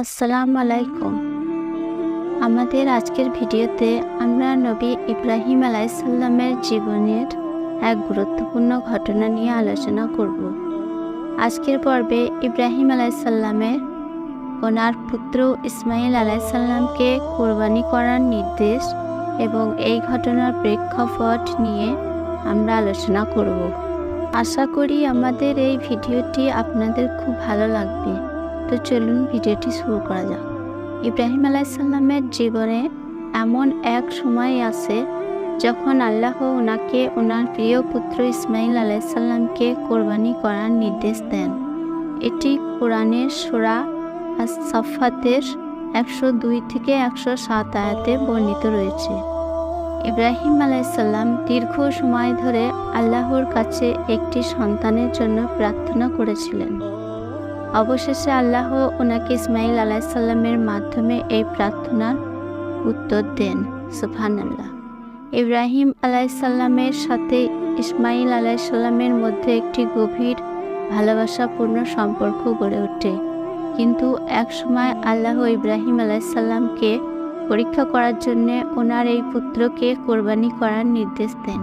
আসসালামু আলাইকুম। আমাদের আজকের ভিডিওতে আমরা নবী ইব্রাহিম আলাইসাল্লামের জীবনের এক গুরুত্বপূর্ণ ঘটনা নিয়ে আলোচনা করব। আজকের পর্বে ইব্রাহিম আলাইসাল্লামের ওনার পুত্র ইসমাইল আলাইসাল্লামকে কোরবানি করার নির্দেশ এবং এই ঘটনার প্রেক্ষাপট নিয়ে আমরা আলোচনা করব। আশা করি আমাদের এই ভিডিওটি আপনাদের খুব ভালো লাগবে। তো চলুন ভিডিওটি শুরু করা যাক। ইব্রাহিম আলাইসাল্লামের জীবনে এমন এক সময় আসে যখন আল্লাহ ওনাকে ওনার প্রিয় পুত্র ইসমাইল আলাইসাল্লামকে কোরবানি করার নির্দেশ দেন। এটি কোরআনের সূরা আস-সাফফাতের 102 থেকে 107 আয়াতে বর্ণিত রয়েছে। ইব্রাহিম আলাইসাল্লাম দীর্ঘ সময় ধরে আল্লাহর কাছে একটি সন্তানের জন্য প্রার্থনা করেছিলেন। অবশেষে আল্লাহ ওনাকে ইসমাইল আলাইসাল্লামের মাধ্যমে এই প্রার্থনার উত্তর দেন। সুবহানাল্লাহ। ইব্রাহিম আলাইসাল্লামের সাথে ইসমাইল আলাইসাল্লামের মধ্যে একটি গভীর ভালোবাসাপূর্ণ সম্পর্ক গড়ে ওঠে। কিন্তু এক সময় আল্লাহ ইব্রাহিম আলাইসাল্লামকে পরীক্ষা করার জন্য ওনার এই পুত্রকে কোরবানি করার নির্দেশ দেন।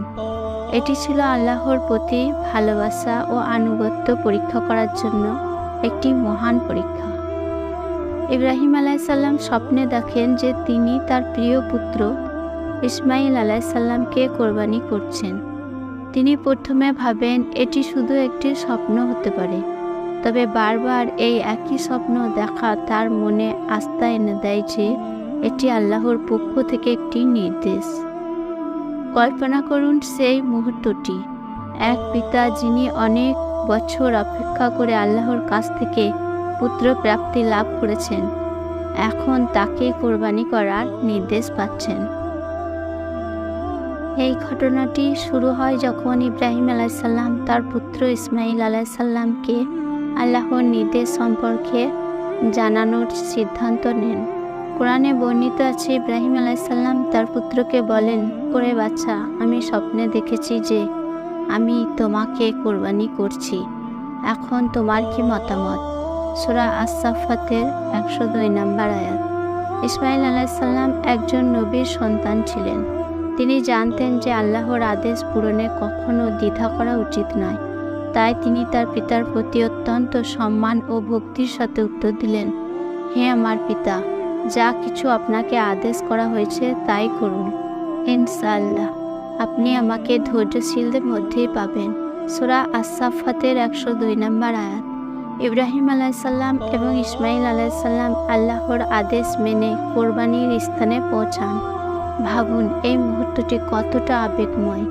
এটি ছিল আল্লাহর প্রতি ভালোবাসা ও আনুগত্য পরীক্ষা করার জন্য একটি মহান পরীক্ষা। ইব্রাহিম আলাইসাল্লাম স্বপ্নে দেখেন যে তিনি তার প্রিয় পুত্র ইসমাইল আলাইসাল্লামকে কোরবানি করছেন। তিনি প্রথমে ভাবেন এটি শুধু একটি স্বপ্ন হতে পারে, তবে বারবার এই একই স্বপ্ন দেখা তার মনে আস্থা এনে দেয় যে এটি আল্লাহর পক্ষ থেকে একটি নির্দেশ। কল্পনা করুন সেই মুহূর্তটি। এক পিতা যিনি অনেক বছর অপেক্ষা করে আল্লাহর কাছ থেকে পুত্র প্রাপ্তি লাভ করেছেন, এখন তাকে কোরবানি করার নির্দেশ পাচ্ছেন। এই ঘটনাটি শুরু হয় যখন ইব্রাহিম আলাইসাল্লাম তার পুত্র ইসমাইল আলাইসাল্লামকে আল্লাহর নির্দেশ সম্পর্কে জানানোর সিদ্ধান্ত নেন। কোরআনে বর্ণিত আছে, ইব্রাহিম আলাইসাল্লাম তার পুত্রকে বলেন, ওরে বাচ্চা, আমি স্বপ্নে দেখেছি যে আমি তোমাকে কোরবানি করছি। এখন তোমার কি মতামত? সূরা আস-সাফফাতের 102 নম্বর আয়াত। ইসমাইল আলাইসাল্লাম একজন নবীর সন্তান ছিলেন। তিনি জানতেন যে আল্লাহর আদেশ পূরণে কখনো দ্বিধা করা উচিত নয়। তাই তিনি তার পিতার প্রতি অত্যন্ত সম্মান ও ভক্তির সাথে উত্তর দিলেন, হে আমার পিতা, যা কিছু আপনাকে আদেশ করা হয়েছে তাই করুন। ইনশাআল্লাহ আপনি আমাকে ধৈর্যশীলদের মধ্যেই পাবেন। সূরা আস-সাফফাতের 102 নম্বর আয়াত। ইব্রাহিম আলাইসাল্লাম এবং ইসমাইল আলাইসাল্লাম আল্লাহর আদেশ মেনে কোরবানির স্থানে পৌঁছান। ভাবুন এই মুহূর্তটি কতটা আবেগময়।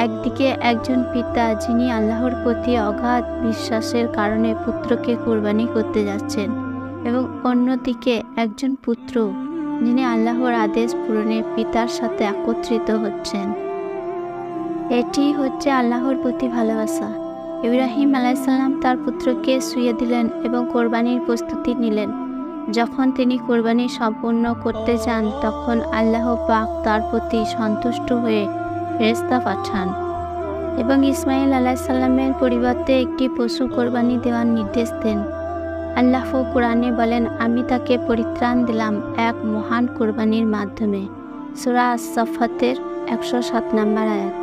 একদিকে একজন পিতা যিনি আল্লাহর প্রতি অগাধ বিশ্বাসের কারণে পুত্রকে কোরবানি করতে যাচ্ছেন, এবং অন্যদিকে একজন পুত্র যিনি আল্লাহর আদেশ পূরণে পিতার সাথে একত্রিত হচ্ছেন। এটি হচ্ছে আল্লাহর প্রতি ভালোবাসা। ইব্রাহিম আলাইসাল্লাম তার পুত্রকে শুইয়ে দিলেন এবং কোরবানির প্রস্তুতি নিলেন। যখন তিনি কোরবানি সম্পূর্ণ করতে যান, তখন আল্লাহ পাক তার প্রতি সন্তুষ্ট হয়ে ফেরেশতা পাঠান এবং ইসমাইল আলাইসাল্লামের পরিবর্তে একটি পশু কোরবানি দেওয়ার নির্দেশ দেন। আল্লাহ কোরআনে বলেন, আমি তাকে পরিত্রাণ দিলাম এক মহান কোরবানির মাধ্যমে। সূরা আস-সাফফাতের 107 নম্বর আয়াত।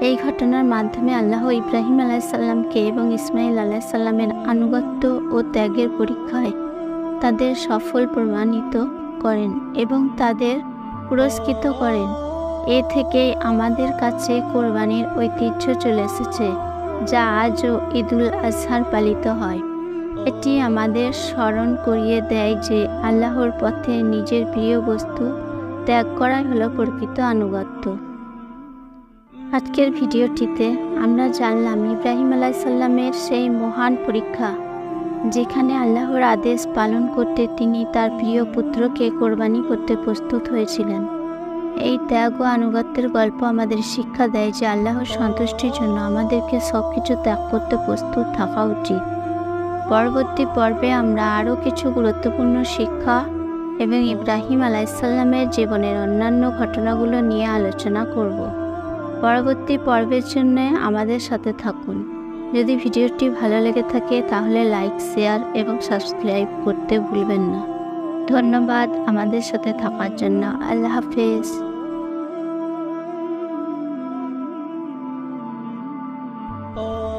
এই ঘটনার মাধ্যমে আল্লাহ ইব্রাহিম আলাইসাল্লামকে এবং ইসমাইল আলাইসাল্লামের আনুগত্য ও ত্যাগের পরীক্ষায় তাদের সফল প্রমাণিত করেন এবং তাদের পুরস্কৃত করেন। এ থেকেই আমাদের কাছে কোরবানির ঐতিহ্য চলে এসেছে, যা আজও ঈদুল আজহার পালিত হয়। এটি আমাদের স্মরণ করিয়ে দেয় যে আল্লাহর পথে নিজের প্রিয় বস্তু ত্যাগ করাই হলো প্রকৃত আনুগত্য। আজকের ভিডিওটিতে আমরা জানলাম ইব্রাহিম আলাইসাল্লামের সেই মহান পরীক্ষা, যেখানে আল্লাহর আদেশ পালন করতে তিনি তার প্রিয় পুত্রকে কোরবানি করতে প্রস্তুত হয়েছিলেন। এই ত্যাগ ও আনুগত্যের গল্প আমাদের শিক্ষা দেয় যে আল্লাহর সন্তুষ্টির জন্য আমাদেরকে সব কিছু ত্যাগ করতে প্রস্তুত থাকা উচিত। পরবর্তী পর্বে আমরা আরও কিছু গুরুত্বপূর্ণ শিক্ষা এবং ইব্রাহিম আলাইসাল্লামের জীবনের অন্যান্য ঘটনাগুলো নিয়ে আলোচনা করব। পরবর্তী পর্বের জন্য আমাদের সাথে থাকুন। যদি ভিডিওটি ভালো লেগে থাকে তাহলে লাইক, শেয়ার এবং সাবস্ক্রাইব করতে ভুলবেন না। ধন্যবাদ আমাদের সাথে থাকার জন্য। আল্লাহ হাফেজ। Oh